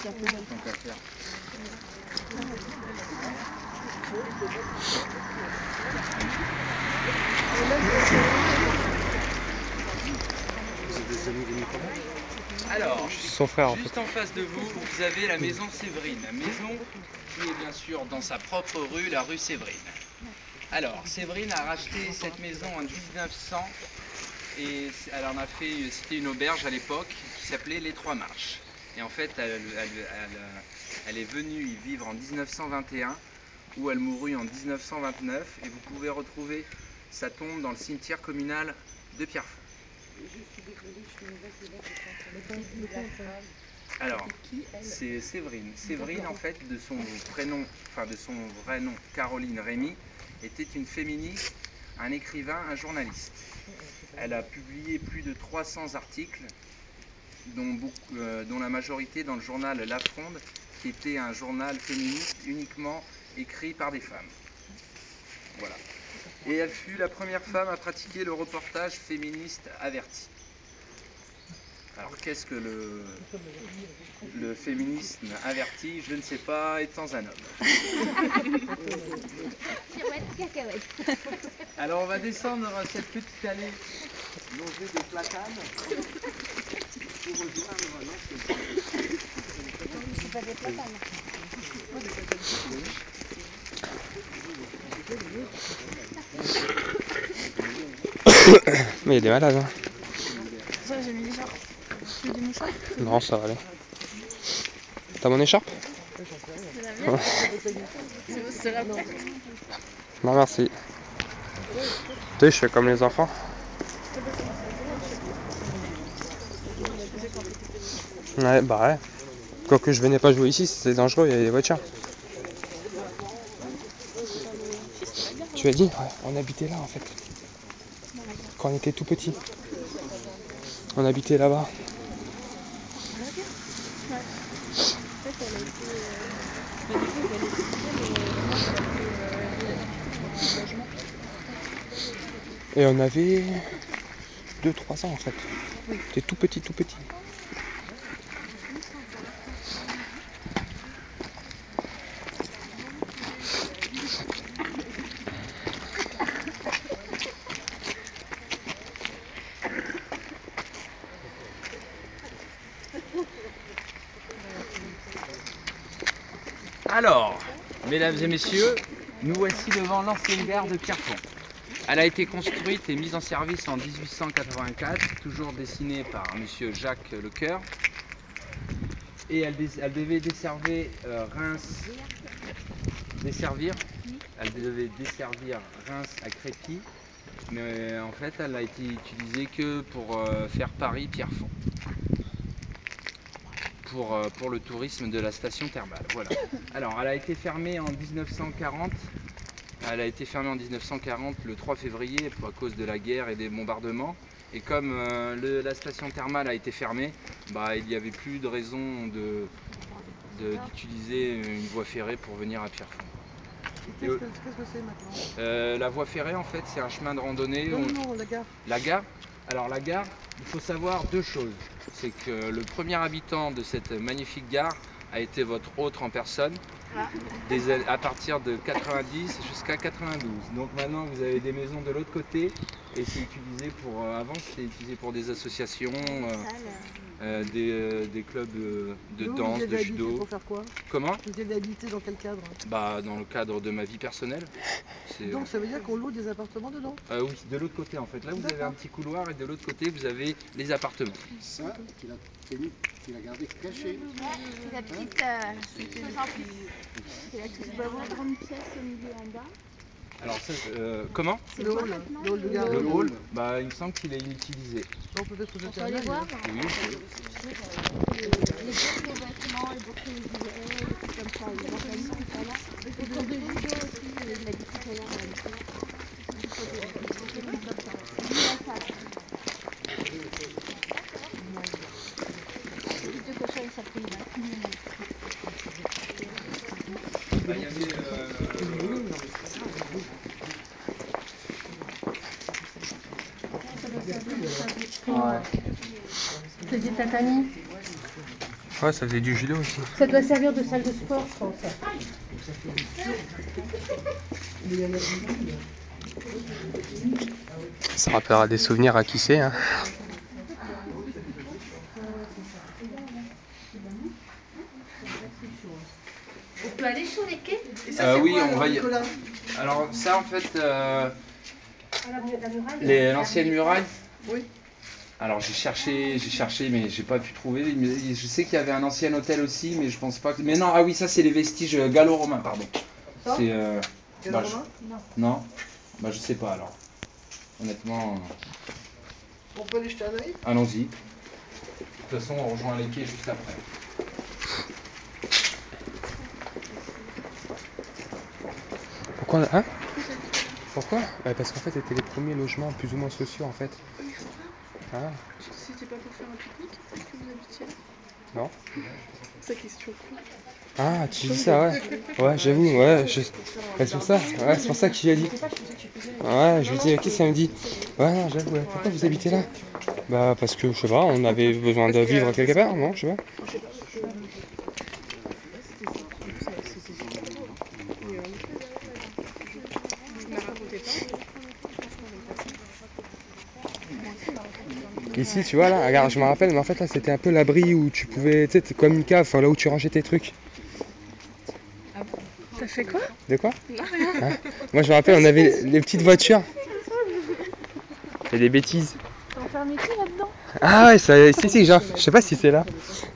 Tant qu'à faire. Alors, son frère, juste en face de vous, vous avez la maison Séverine. La maison qui est bien sûr dans sa propre rue, la rue Séverine. Alors, Séverine a racheté cette maison en 1900 et elle en a fait, c'était une auberge à l'époque qui s'appelait Les Trois Marches. Et en fait, elle est venue y vivre en 1921 où elle mourut en 1929 et vous pouvez retrouver sa tombe dans le cimetière communal de Pierrefonds. Alors, c'est Séverine. Séverine, en fait, de son prénom, enfin de son vrai nom, Caroline Rémy, était une féministe, un écrivain, un journaliste. Elle a publié plus de 300 articles, dont la majorité dans le journal La Fronde, qui était un journal féministe uniquement écrit par des femmes. Voilà. Et elle fut la première femme à pratiquer le reportage féministe averti. Alors qu'est-ce que le féminisme averti? Je ne sais pas, étant un homme. Alors on va descendre cette petite allée longée des platanes pour rejoindre notre... C'est pas des platanes. Mais il y a des malades, hein. Ça, j'ai mis des écharpes. Tu veux des mouchoirs? Non, ça va aller. T'as mon écharpe? C'est la mienne. C'est la mienne. Non, merci. Tu sais, je fais comme les enfants. Ouais, bah ouais. Quoique je venais pas jouer ici, c'était dangereux, il y avait des voitures. Tu as dit? Ouais, on habitait là en fait. Quand on était tout petit. On habitait là-bas. Et on avait 2-3 ans en fait. C'était tout petit, tout petit. Alors, mesdames et messieurs, nous voici devant l'ancienne gare de Pierrefonds. Elle a été construite et mise en service en 1884, toujours dessinée par M. Jacques Lecoeur. Et elle devait desservir elle devait desservir Reims à Crépy, mais en fait elle a été utilisée que pour faire Paris-Pierrefonds. Pour le tourisme de la station thermale. Voilà. Alors, elle a été fermée en 1940. Elle a été fermée en 1940 le 3 février à cause de la guerre et des bombardements. Et comme la station thermale a été fermée, bah, il n'y avait plus de raison d'utiliser une voie ferrée pour venir à Pierrefonds. Qu'est-ce que c'est maintenant? La voie ferrée, en fait, c'est un chemin de randonnée. Non, la gare. La gare? Alors la gare, il faut savoir deux choses. C'est que le premier habitant de cette magnifique gare a été votre hôte en personne à partir de 90 jusqu'à 92. Donc maintenant vous avez des maisons de l'autre côté et c'est utilisé pour, avant c'était utilisé pour des associations, des clubs de danse, de judo. Pour faire quoi? Comment? Vous avez habité dans quel cadre? Bah, dans le cadre de ma vie personnelle. Donc ça veut dire qu'on loue des appartements dedans? Oui, de l'autre côté en fait. Là vous avez un petit couloir et de l'autre côté vous avez les appartements. Ça, tu l'as gardé caché. C'est la petite. C'est la toute grande pièce au milieu en bas. Alors ça, comment? C'est le hall, de gare. Le hall, bah, il me semble qu'il est inutilisé. Donc peut-être que On peut aller voir. Oui. Les beaux vêtements, les beaux billets, les trucs comme ça. Les organismes, voilà. Autour de judo aussi, je l'ai dit tout à l'heure. Les deux cochons, ils s'appellent Bah, il y avait, C'est des tatamis. Ouais, ça faisait du judo aussi. Ça doit servir de salle de sport, je pense. Ça rappellera des souvenirs à qui c'est, hein. On peut aller sur les quais? Et ça, c'est Oui, quoi, on alors, va y... Nicolas? Alors ça en fait, La muraille? l'ancienne muraille. Oui. Alors j'ai cherché, mais j'ai pas pu trouver. Mais je sais qu'il y avait un ancien hôtel aussi, mais je pense pas que... Mais non, ah oui, ça c'est les vestiges gallo-romains, pardon. Ça C'est... Quel bah, Romain Non. Bah je sais pas alors. Honnêtement, On peut aller jeter un œil? allons-y. De toute façon, on rejoint les quais juste après. Pourquoi on a... Hein? Pourquoi? Bah, parce qu'en fait c'était les premiers logements plus ou moins sociaux en fait. Ah, C'était pas pour faire un pique-nique que vous habitiez là? non. Sa question. Ah, tu dis ça, ouais. Ouais, j'avoue, ouais. Ouais, c'est pour ça. Ouais, c'est pour ça que tu lui as dit. Ouais, je lui dis, qu'est-ce qu'elle me dit? Ouais, non, j'avoue, ouais. Pourquoi vous habitez là? Bah, parce que, je sais pas, on avait besoin de vivre quelque part, non? Je sais pas. Ici, tu vois, là, regarde, je me rappelle, mais en fait, là, c'était un peu l'abri où tu pouvais, tu sais, c'est comme une cave, enfin, là où tu rangeais tes trucs. T'as fait quoi? De quoi? Hein? Moi, je me rappelle, on avait les petites voitures. C'est des bêtises. T'as enfermé qui là-dedans? Ah ouais, ça, si, genre, je sais pas si c'est là.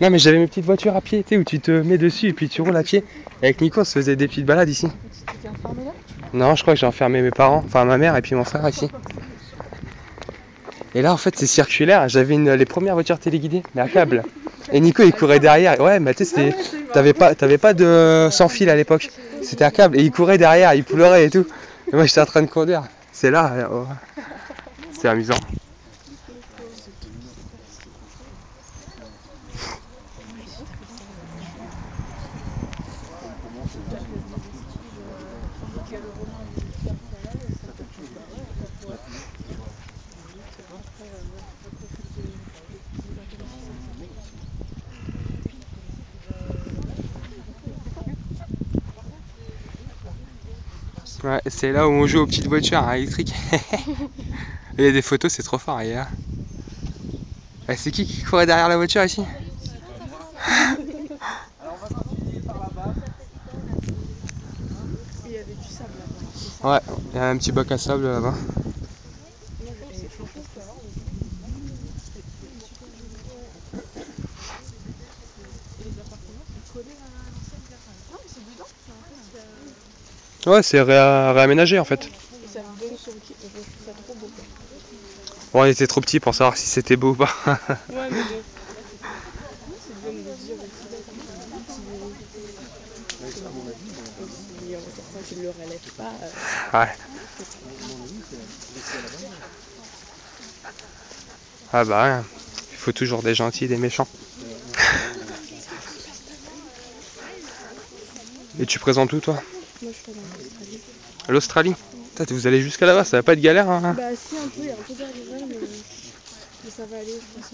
Non, mais j'avais mes petites voitures à pied, tu sais, où tu te mets dessus et puis tu roules à pied. Et avec Nico, on se faisait des petites balades ici. Tu t'es enfermé là? Non, je crois que j'ai enfermé mes parents, enfin ma mère et puis mon frère ici. Et là, en fait, c'est circulaire. J'avais les premières voitures téléguidées, mais à câble. Et Nico, il courait derrière. Ouais, mais tu sais, t'avais pas de sans fil à l'époque. C'était à câble. Et il courait derrière, il pleurait et tout. Et moi, j'étais en train de conduire. C'est là. Oh. C'est amusant. Ouais, c'est là où on joue aux petites voitures électriques. Il y a des photos, c'est trop fort, regarde. Ouais, c'est qui courait derrière la voiture ici? Il y avait du sable là-bas. Ouais, il y a un petit bac à sable là-bas. Ouais, c'est réaménagé en fait. Et ça me donne sur le quai. Je trouve ça trop beau. Bon, on était trop petits pour savoir si c'était beau ou pas. Ouais, mais bon. C'est bien de le dire aussi. Il y en a certains qui ne le relèvent pas. Ouais. Ah bah ouais. Il faut toujours des gentils et des méchants. Et tu présentes où toi? Moi je suis en Australie. À l'Australie? Putain, vous allez jusqu'à là-bas, ça va pas être galère hein? Bah si un peu, il y a un peu d'arrivage mais ça va aller je pense.